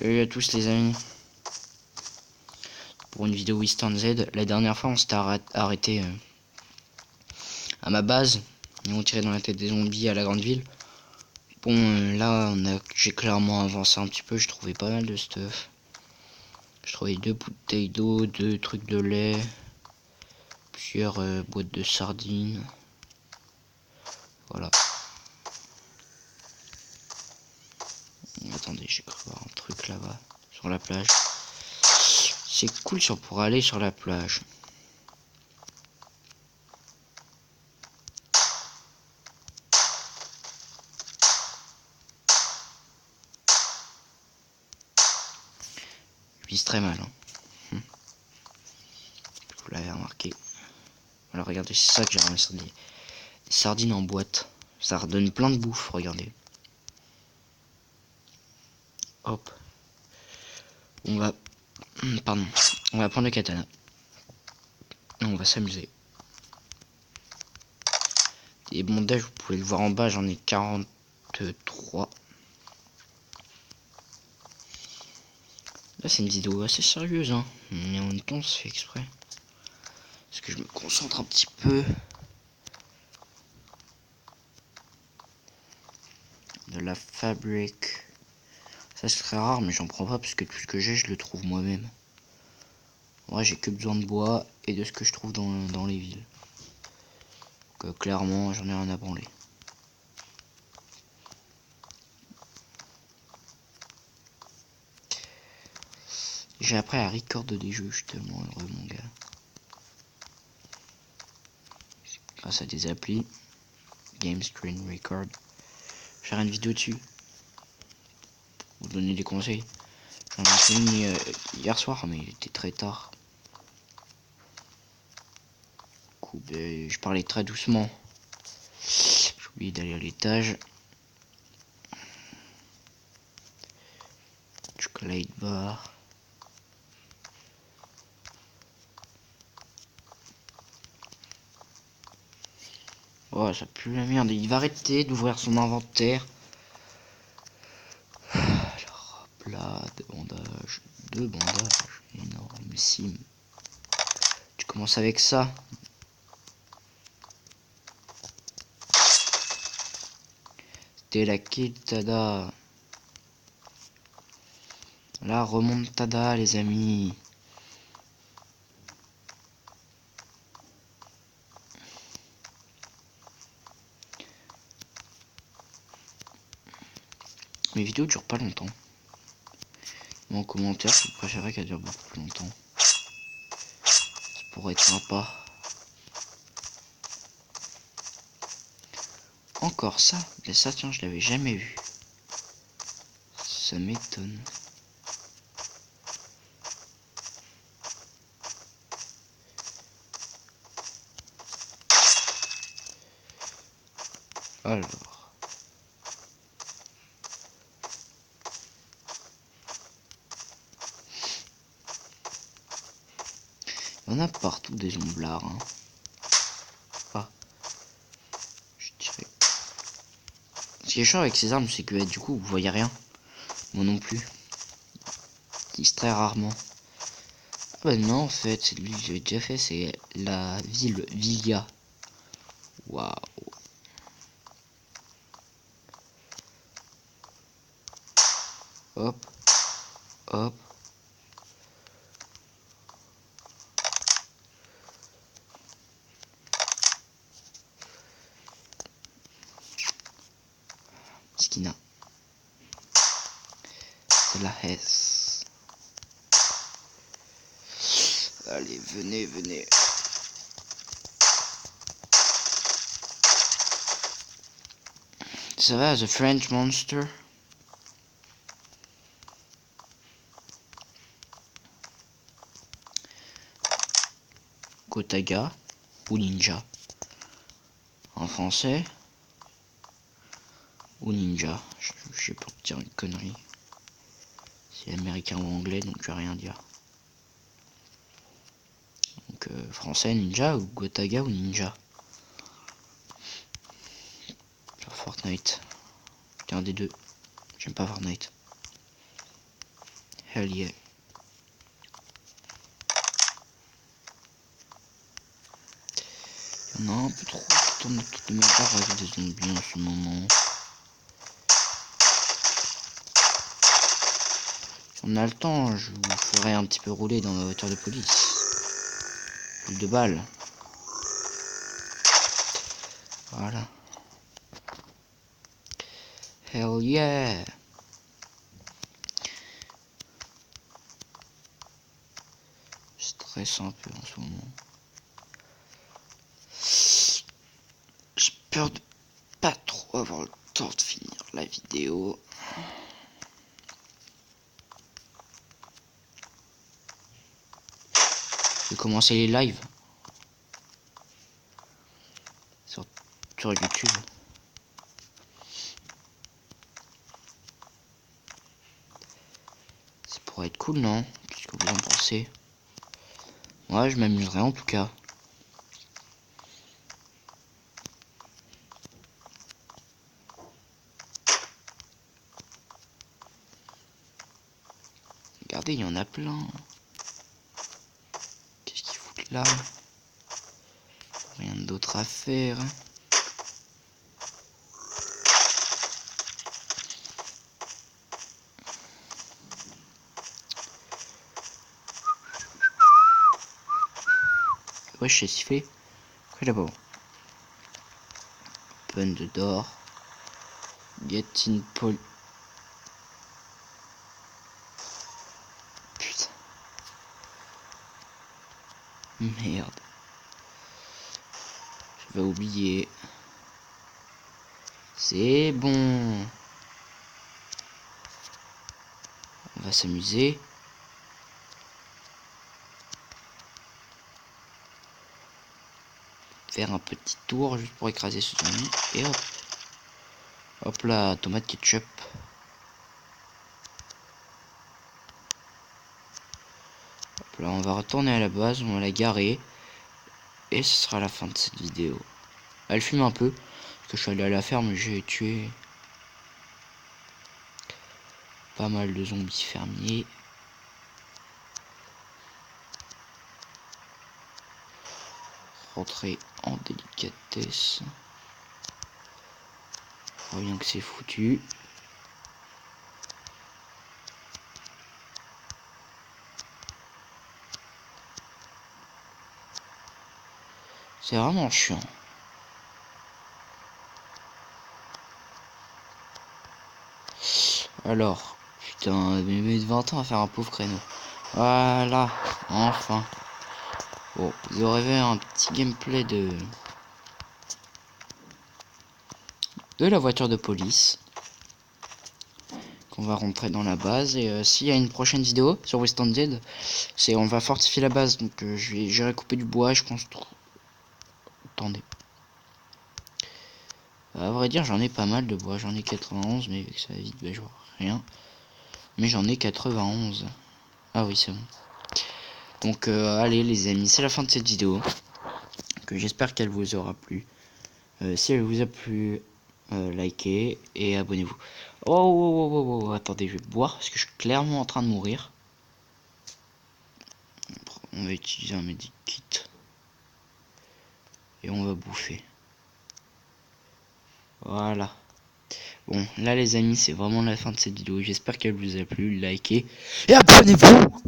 Salut à tous les amis, pour une vidéo Western Z. La dernière fois on s'était arrêté à ma base et on tirait dans la tête des zombies à la grande ville. Bon là j'ai clairement avancé un petit peu, je trouvais pas mal de stuff. Je trouvais 2 bouteilles d'eau, 2 trucs de lait, plusieurs boîtes de sardines. Voilà. Attendez, j'ai cru voir un truc là-bas, sur la plage. C'est cool pour aller sur la plage. Je vise très mal. Hein. Vous l'avez remarqué. Alors regardez, c'est ça que j'ai ramassé, des sardines en boîte. Ça redonne plein de bouffe, regardez. Hop. On va... Pardon. On va prendre le katana. Et on va s'amuser. Les bandages, vous pouvez le voir en bas, j'en ai 43. Là, c'est une vidéo assez sérieuse, hein. Mais en même temps, c'est fait exprès. Parce que je me concentre un petit peu. De la fabrique. Ça, c'est très rare, mais j'en prends pas parce que tout ce que j'ai, je le trouve moi-même. En vrai, j'ai que besoin de bois et de ce que je trouve dans les villes. Donc, clairement, j'en ai rien à branler. J'ai appris à record des jeux, je suis tellement heureux, mon gars. Grâce à des applis. Game Screen Record. Je vais faire une vidéo dessus. Vous donner des conseils. J'en ai fini hier soir, mais il était très tard. Du coup, je parlais très doucement. J'ai oublié d'aller à l'étage. Chocolate bar. Oh, ça pue la merde. Il va arrêter d'ouvrir son inventaire. Alors, hop là, deux bandages. Énormissime. Tu commences avec ça. C'était la Kiltada. La remontada, les amis. Mes vidéos durent pas longtemps. En commentaire, je préférerais qu'elle dure beaucoup plus longtemps. Ça pourrait être sympa. Encore ça? Mais ça, tiens, je l'avais jamais vu. Ça m'étonne. Alors. Il y en a partout des omblards. Hein. Ah. Je dirais. Ce qui est chiant avec ces armes, c'est que du coup, vous voyez rien. Moi non plus. Ils se très rarement. Ah bah non, en fait, c'est lui que j'avais déjà fait, c'est la ville Villia. Waouh. Hop. Hop. Skina. C'est la Hesse. Allez, venez, venez. Ça va, The French Monster? Gotaga ou Ninja en français ou Ninja, je sais pas dire une connerie. C'est américain ou anglais, donc je vais rien dire. Donc français Ninja ou Gotaga ou Ninja sur Fortnite. C'est un des deux. J'aime pas Fortnite. Hell yeah. Il y en a un peu trop qui tournent autour de ma barre avec des zombies en ce moment. Si on a le temps, je vous ferai un petit peu rouler dans ma voiture de police. Plus de balles. Voilà. Hell yeah. Je stresse un peu en ce moment. J'ai peur de pas trop avoir le temps de finir la vidéo. Je vais commencer les lives sur YouTube. Ça pourrait être cool, non? Qu'est-ce que vous en pensez? Ouais, je m'amuserais en tout cas. Regardez, il y en a plein. Qu'est-ce qu'ils foutent là? Rien d'autre à faire. Ouais, je sais siffler. Quoi là-bas? Open the door. Get in Paul. Putain. Merde. Je vais oublier. C'est bon. On va s'amuser. Faire un petit tour juste pour écraser ce zombie. Et hop. Hop là, tomate ketchup. Hop là, on va retourner à la base, on va la garer. Et ce sera la fin de cette vidéo. Elle fume un peu. Parce que je suis allé à la ferme, j'ai tué pas mal de zombies fermiers. Rentrer en délicatesse. Rien que c'est foutu. C'est vraiment chiant. Alors, putain, mais 20 ans à faire un pauvre créneau. Voilà, enfin. Bon, vous aurez vu un petit gameplay de la voiture de police. Qu'on va rentrer dans la base. Et s'il y a une prochaine vidéo sur West Dead, c'est on va fortifier la base. Donc j'irai couper du bois, je construis. Attendez. À vrai dire, j'en ai pas mal de bois. J'en ai 91, mais avec ça vite, je vois rien. Mais j'en ai 91. Ah oui, c'est bon. Donc allez les amis, c'est la fin de cette vidéo. Que j'espère qu'elle vous aura plu. Si elle vous a plu, likez et abonnez-vous. Oh, oh, oh, oh, oh, attendez, je vais boire parce que je suis clairement en train de mourir. On va utiliser un medikit. Et on va bouffer. Voilà. Bon, là les amis, c'est vraiment la fin de cette vidéo. J'espère qu'elle vous a plu. Likez et abonnez-vous.